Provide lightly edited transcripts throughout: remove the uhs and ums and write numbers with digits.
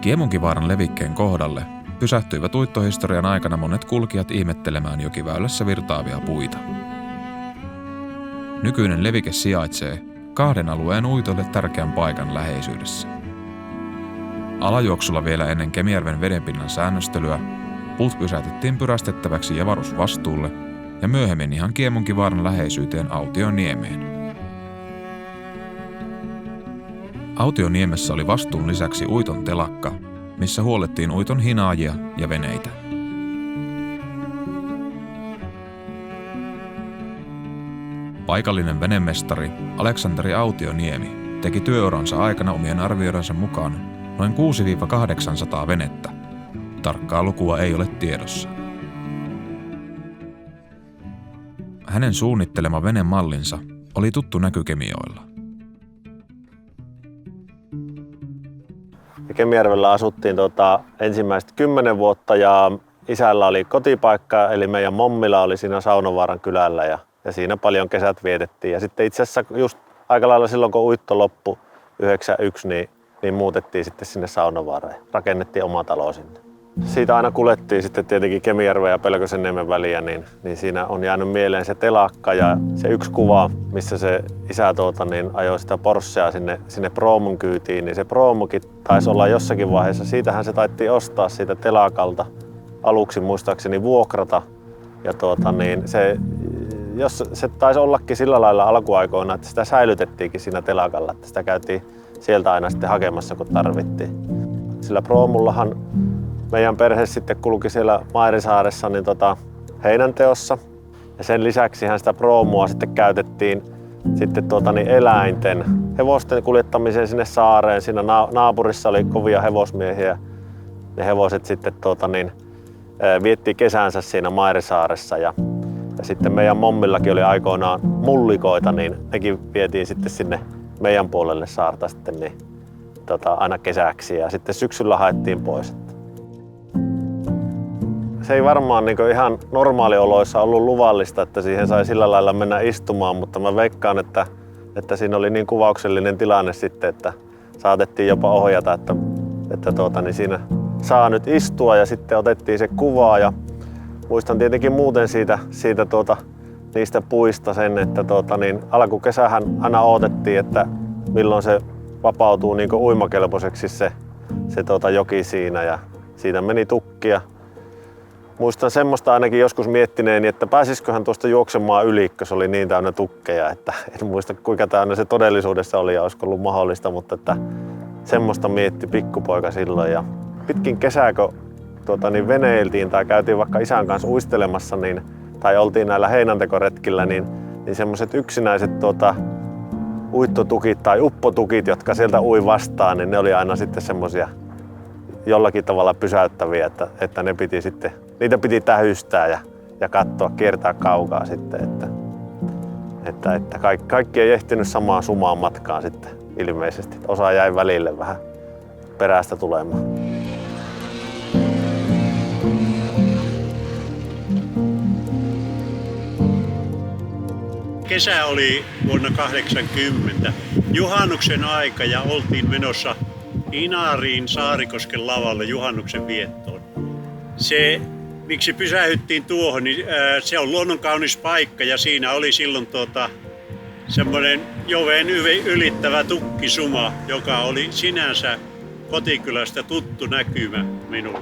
Kiemunkivaaran levikkeen kohdalle pysähtyivät uittohistorian aikana monet kulkijat ihmettelemään jokiväylässä virtaavia puita. Nykyinen levike sijaitsee 2 alueen uitolle tärkeän paikan läheisyydessä. Alajuoksulla vielä ennen Kemijärven vedenpinnan säännöstelyä puut pysäytettiin pyrästettäväksi ja varusvastuulle ja myöhemmin ihan Kiemunkivaaran läheisyyteen Autioniemeen. Autioniemessä oli vastuun lisäksi uiton telakka, missä huolettiin uiton hinaajia ja veneitä. Paikallinen venemestari Aleksanteri Autioniemi teki työuransa aikana omien arvioidensa mukaan noin 600–800 venettä. Tarkkaa lukua ei ole tiedossa. Hänen suunnittelema venemallinsa oli tuttu näky Kemijoella. Kemijärvellä asuttiin ensimmäiset 10 vuotta ja isällä oli kotipaikka, eli meidän mommilla oli siinä Saunavaaran kylällä ja siinä paljon kesät vietettiin. Ja sitten itse asiassa just aika lailla silloin, kun uitto loppui 91, niin muutettiin sitten sinne Saunavaaraan ja rakennettiin oma talo sinne. Siitä aina kuljettiin sitten tietenkin Kemijärven ja Pelkosenniemen väliä, niin siinä on jäänyt mieleen se telakka ja se yksi kuva, missä se isä ajoi sitä Porschea sinne proomun kyytiin, niin se proomukin taisi olla jossakin vaiheessa. Siitähän se taittiin ostaa siitä telakalta aluksi muistaakseni vuokrata. Ja se taisi ollakin sillä lailla alkuaikoina, että sitä säilytettiinkin siinä telakalla, että sitä käytiin sieltä aina sitten hakemassa, kun tarvittiin. Sillä proomullahan meidän perhe sitten kulki siellä Mairisaaressa heinänteossa ja sen lisäksi sitä proomua sitten käytettiin sitten eläinten, hevosten kuljettamiseen sinne saareen. Siinä naapurissa oli kovia hevosmiehiä. Ne hevoset sitten vietti kesänsä siinä Mairisaaressa ja sitten meidän mommillakin oli aikoinaan mullikoita, niin nekin vietiin sitten sinne meidän puolelle saarta sitten aina kesäksi ja sitten syksyllä haettiin pois. Se ei varmaan ihan normaalioloissa ollut luvallista, että siihen sai sillä lailla mennä istumaan, mutta mä veikkaan, että siinä oli niin kuvauksellinen tilanne sitten, että saatettiin jopa ohjata, että siinä saa nyt istua ja sitten otettiin se kuvaa ja muistan tietenkin muuten niistä puista sen, että alkukesähän aina odotettiin, että milloin se vapautuu uimakelpoiseksi se joki siinä ja siitä meni tukkia. Muistan semmoista ainakin joskus miettineeni, että pääsisiköhän tuosta juoksemaan yli, kun se oli niin täynnä tukkeja, että en muista kuinka täynnä se todellisuudessa oli ja olisiko ollut mahdollista, mutta että semmoista mietti pikkupoika silloin. Ja pitkin kesää, kun veneiltiin tai käytiin vaikka isän kanssa uistelemassa tai oltiin näillä heinäntekoretkillä, niin semmoiset yksinäiset uittotukit tai uppotukit, jotka sieltä ui vastaan, niin ne oli aina sitten semmoisia jollakin tavalla pysäyttäviä, että niitä piti tähystää ja katsoa, kiertää kaukaa sitten, että kaikki ei ehtinyt samaan sumaan matkaan sitten ilmeisesti. Osa jäi välille vähän perästä tulemaan. Kesä oli vuonna 1980, juhannuksen aika ja oltiin menossa Inariin Saarikosken lavalle juhannuksen viettoon. Se, miksi pysähyttiin tuohon, niin se on luonnonkaunis paikka ja siinä oli silloin semmoinen joven ylittävä tukkisuma, joka oli sinänsä kotikylästä tuttu näkymä minulle.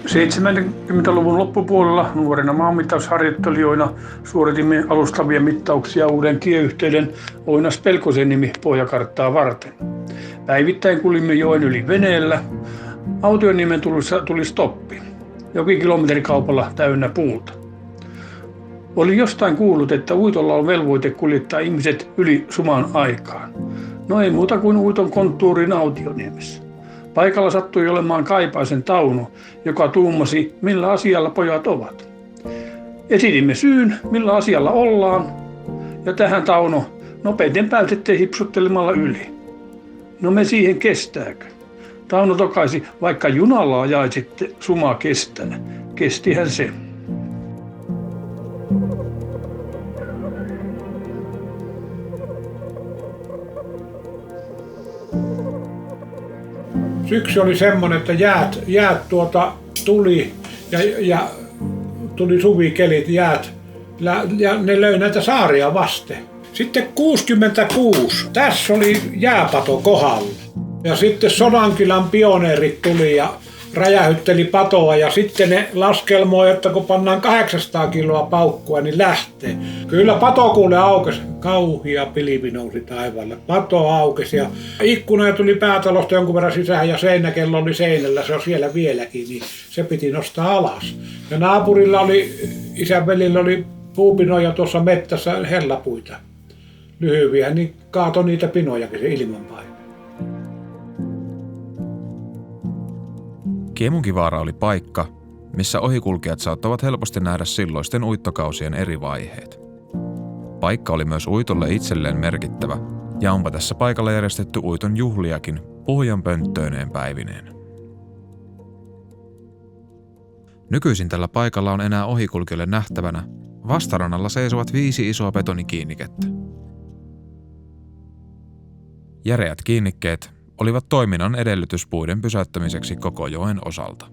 '70-luvun loppupuolella nuorena maanmittausharjoittelijoina suoritimme alustavia mittauksia uuden tieyhteyden Oinas-Pelkosenniemi pohjakarttaa varten. Päivittäin kulimme joen yli veneellä. Autioniemen tuli stoppi. Jokin kilometrikaupalla täynnä puuta. Oli jostain kuullut, että uitolla on velvoite kuljettaa ihmiset yli suman aikaan. No ei muuta kuin uiton konttuuriin Autioniemessä. Paikalla sattui olemaan Kaipaisen Tauno, joka tuumasi, millä asialla pojat ovat. Esitimme syyn, millä asialla ollaan, ja tähän Tauno, nopeiten pääsette hipsuttelemalla yli. No me siihen kestääkö? Tauno tokaisi, vaikka junalla ajaisitte suma kestänä. Kestihän se. syksy oli semmoinen, että jäät tuli ja tuli suvikelit, jäät, ja ne löi näitä saaria vasten. Sitten 66, tässä oli jääpato kohdalla. Ja sitten Sodankylän pioneerit tuli ja räjähytteli patoa ja sitten ne laskelmoi, että kun pannaan 800 kiloa paukkua, niin lähtee. Kyllä pato kuule aukesi. Kauhia pilvi nousi taivaalle. Pato aukesi ja ikkuna tuli päätalosta jonkun verran sisään ja seinäkello oli seinällä, se on siellä vieläkin, niin se piti nostaa alas. Ja naapurilla oli, isän velillä oli puupinoja tuossa mettässä, hellapuita lyhyviä, niin kaatoi niitä pinojakin se ilmanpaine. Kiemunkivaara oli paikka, missä ohikulkijat saattavat helposti nähdä silloisten uittokausien eri vaiheet. Paikka oli myös uitolle itselleen merkittävä, ja onpa tässä paikalla järjestetty uiton juhliakin puhujan pönttööneen päivineen. Nykyisin tällä paikalla on enää ohikulkijoille nähtävänä vastarannalla seisovat 5 isoa betonikiinnikettä. Järeät kiinnikkeet olivat toiminnan edellytys puiden pysäyttämiseksi koko joen osalta.